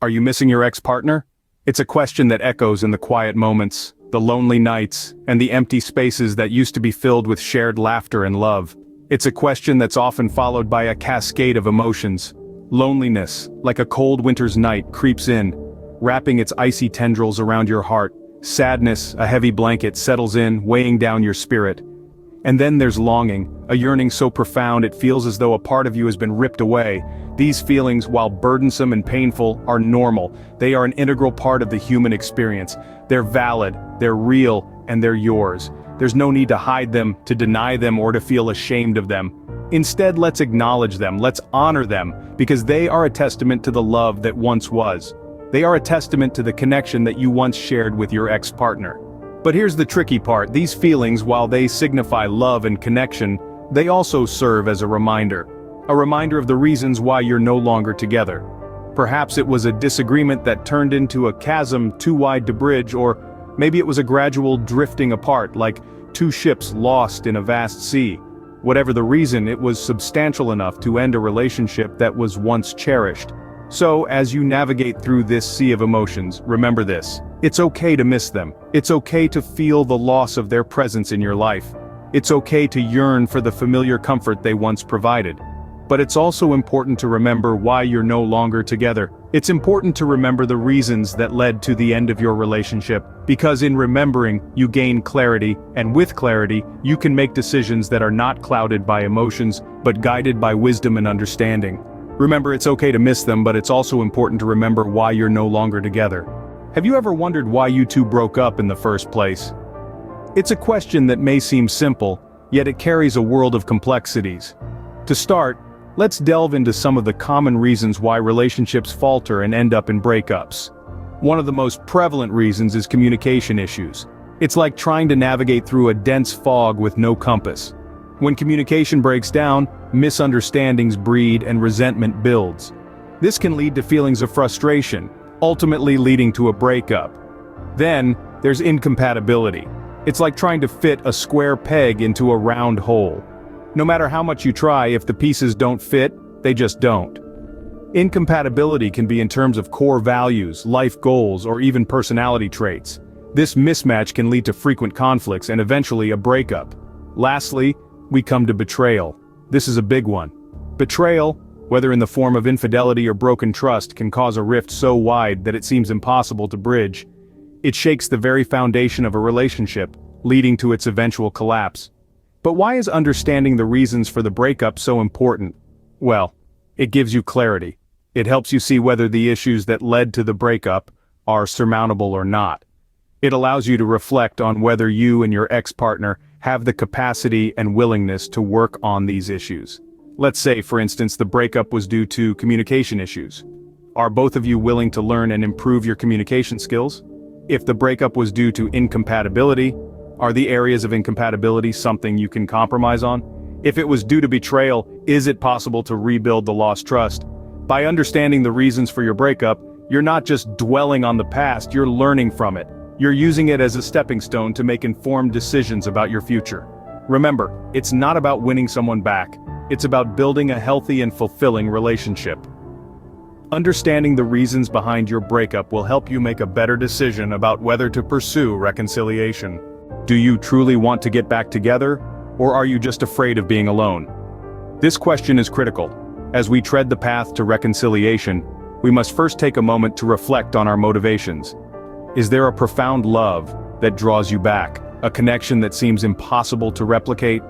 Are you missing your ex-partner? It's a question that echoes in the quiet moments, the lonely nights, and the empty spaces that used to be filled with shared laughter and love. It's a question that's often followed by a cascade of emotions. Loneliness, like a cold winter's night, creeps in, wrapping its icy tendrils around your heart. Sadness, a heavy blanket, settles in, weighing down your spirit. And then there's longing, a yearning so profound it feels as though a part of you has been ripped away. These feelings, while burdensome and painful, are normal. They are an integral part of the human experience. They're valid, they're real, and they're yours. There's no need to hide them, to deny them, or to feel ashamed of them. Instead, let's acknowledge them, let's honor them, because they are a testament to the love that once was. They are a testament to the connection that you once shared with your ex-partner. But here's the tricky part: these feelings, while they signify love and connection, they also serve as a reminder of the reasons why you're no longer together. Perhaps it was a disagreement that turned into a chasm too wide to bridge, or maybe it was a gradual drifting apart, like two ships lost in a vast sea. Whatever the reason, it was substantial enough to end a relationship that was once cherished. So, as you navigate through this sea of emotions, remember this: it's okay to miss them. It's okay to feel the loss of their presence in your life. It's okay to yearn for the familiar comfort they once provided. But it's also important to remember why you're no longer together. It's important to remember the reasons that led to the end of your relationship, because in remembering, you gain clarity, and with clarity, you can make decisions that are not clouded by emotions, but guided by wisdom and understanding. Remember, it's okay to miss them, but it's also important to remember why you're no longer together. Have you ever wondered why you two broke up in the first place? It's a question that may seem simple, yet it carries a world of complexities. To start, let's delve into some of the common reasons why relationships falter and end up in breakups. One of the most prevalent reasons is communication issues. It's like trying to navigate through a dense fog with no compass. When communication breaks down, misunderstandings breed and resentment builds. This can lead to feelings of frustration, ultimately leading to a breakup. Then, there's incompatibility. It's like trying to fit a square peg into a round hole. No matter how much you try, if the pieces don't fit, they just don't. Incompatibility can be in terms of core values, life goals, or even personality traits. This mismatch can lead to frequent conflicts and eventually a breakup. Lastly, we come to betrayal. This is a big one. Betrayal, whether in the form of infidelity or broken trust, can cause a rift so wide that it seems impossible to bridge. It shakes the very foundation of a relationship, leading to its eventual collapse. But why is understanding the reasons for the breakup so important? Well, it gives you clarity. It helps you see whether the issues that led to the breakup are surmountable or not. It allows you to reflect on whether you and your ex-partner have the capacity and willingness to work on these issues. Let's say, for instance, the breakup was due to communication issues. Are both of you willing to learn and improve your communication skills? If the breakup was due to incompatibility, are the areas of incompatibility something you can compromise on? If it was due to betrayal, is it possible to rebuild the lost trust? By understanding the reasons for your breakup, you're not just dwelling on the past, you're learning from it. You're using it as a stepping stone to make informed decisions about your future. Remember, it's not about winning someone back. It's about building a healthy and fulfilling relationship. Understanding the reasons behind your breakup will help you make a better decision about whether to pursue reconciliation. Do you truly want to get back together, or are you just afraid of being alone? This question is critical. As we tread the path to reconciliation, we must first take a moment to reflect on our motivations. Is there a profound love that draws you back, a connection that seems impossible to replicate?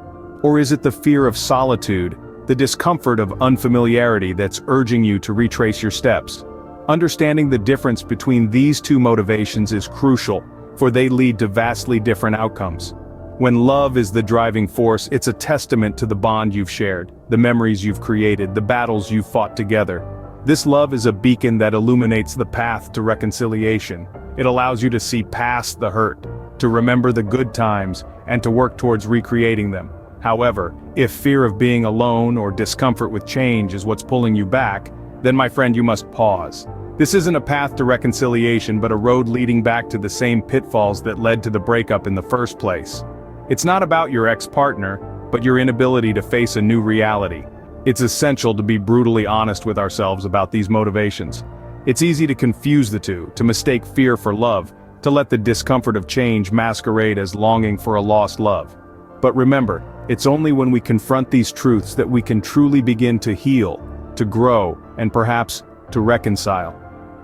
Or is it the fear of solitude, the discomfort of unfamiliarity that's urging you to retrace your steps? Understanding the difference between these two motivations is crucial, for they lead to vastly different outcomes. When love is the driving force, it's a testament to the bond you've shared, the memories you've created, the battles you've fought together. This love is a beacon that illuminates the path to reconciliation. It allows you to see past the hurt, to remember the good times, and to work towards recreating them. However, if fear of being alone or discomfort with change is what's pulling you back, then my friend, you must pause. This isn't a path to reconciliation, but a road leading back to the same pitfalls that led to the breakup in the first place. It's not about your ex-partner, but your inability to face a new reality. It's essential to be brutally honest with ourselves about these motivations. It's easy to confuse the two, to mistake fear for love, to let the discomfort of change masquerade as longing for a lost love. But remember, it's only when we confront these truths that we can truly begin to heal, to grow, and perhaps to reconcile.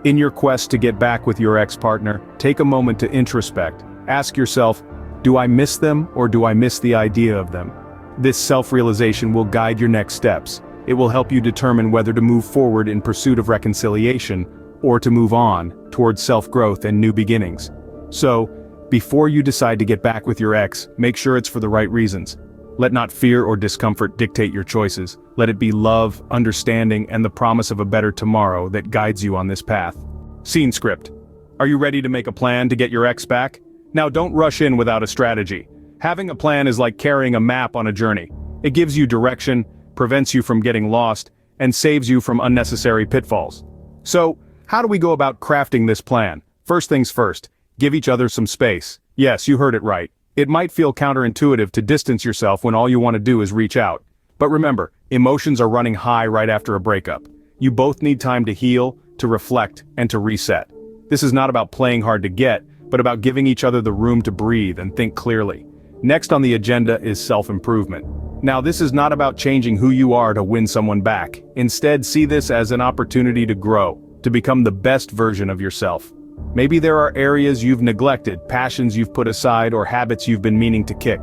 In your quest to get back with your ex-partner, take a moment to introspect. Ask yourself, do I miss them or do I miss the idea of them? This self-realization will guide your next steps. It will help you determine whether to move forward in pursuit of reconciliation or to move on towards self-growth and new beginnings. So, before you decide to get back with your ex, make sure it's for the right reasons. Let not fear or discomfort dictate your choices. Let it be love, understanding, and the promise of a better tomorrow that guides you on this path. Scene script. Are you ready to make a plan to get your ex back? Now don't rush in without a strategy. Having a plan is like carrying a map on a journey. It gives you direction, prevents you from getting lost, and saves you from unnecessary pitfalls. So, how do we go about crafting this plan? First things first, give each other some space. Yes, you heard it right. It might feel counterintuitive to distance yourself when all you want to do is reach out. But remember, emotions are running high right after a breakup. You both need time to heal, to reflect, and to reset. This is not about playing hard to get, but about giving each other the room to breathe and think clearly. Next on the agenda is self-improvement. Now, this is not about changing who you are to win someone back. Instead, see this as an opportunity to grow, to become the best version of yourself. Maybe there are areas you've neglected, passions you've put aside, or habits you've been meaning to kick.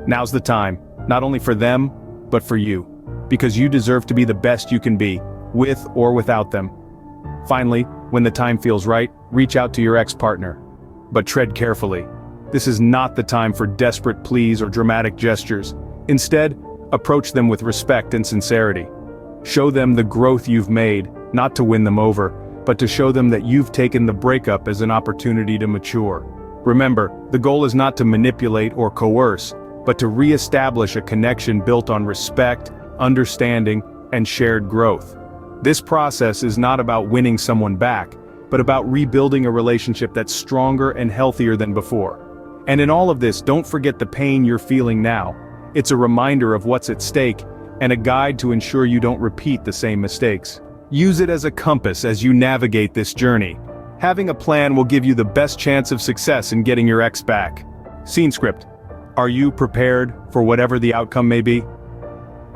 Now's the time, not only for them, but for you. Because you deserve to be the best you can be, with or without them. Finally, when the time feels right, reach out to your ex-partner. But tread carefully. This is not the time for desperate pleas or dramatic gestures. Instead, approach them with respect and sincerity. Show them the growth you've made, not to win them over, but to show them that you've taken the breakup as an opportunity to mature. Remember, the goal is not to manipulate or coerce, but to re-establish a connection built on respect, understanding, and shared growth. This process is not about winning someone back, but about rebuilding a relationship that's stronger and healthier than before. And in all of this, don't forget the pain you're feeling now. It's a reminder of what's at stake, and a guide to ensure you don't repeat the same mistakes. Use it as a compass as you navigate this journey. Having a plan will give you the best chance of success in getting your ex back. Scene script. Are you prepared for whatever the outcome may be?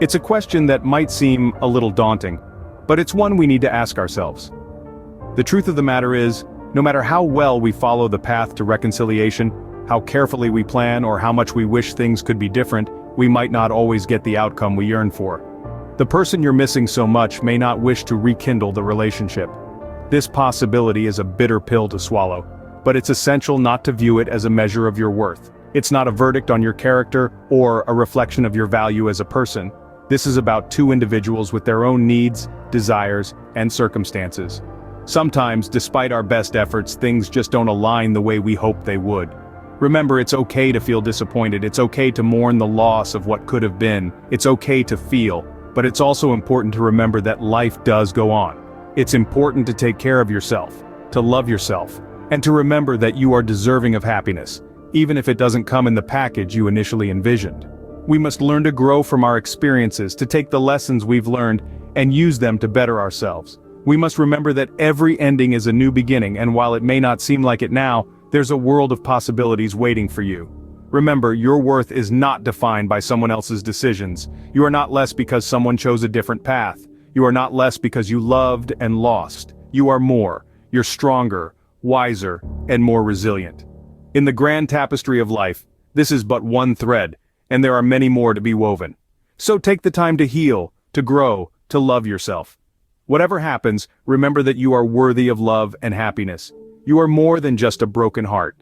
It's a question that might seem a little daunting, but it's one we need to ask ourselves. The truth of the matter is, no matter how well we follow the path to reconciliation, how carefully we plan, or how much we wish things could be different, we might not always get the outcome we yearn for. The person you're missing so much may not wish to rekindle the relationship. This possibility is a bitter pill to swallow, but it's essential not to view it as a measure of your worth. It's not a verdict on your character or a reflection of your value as a person. This is about two individuals with their own needs, desires, and circumstances. Sometimes, despite our best efforts, things just don't align the way we hoped they would. Remember, it's okay to feel disappointed, it's okay to mourn the loss of what could have been, it's okay to feel, but it's also important to remember that life does go on. It's important to take care of yourself, to love yourself, and to remember that you are deserving of happiness, even if it doesn't come in the package you initially envisioned. We must learn to grow from our experiences, to take the lessons we've learned, and use them to better ourselves. We must remember that every ending is a new beginning, and while it may not seem like it now, there's a world of possibilities waiting for you. Remember, your worth is not defined by someone else's decisions. You are not less because someone chose a different path. You are not less because you loved and lost. You are more. You're stronger, wiser, and more resilient. In the grand tapestry of life, this is but one thread, and there are many more to be woven. So take the time to heal, to grow, to love yourself. Whatever happens, remember that you are worthy of love and happiness. You are more than just a broken heart.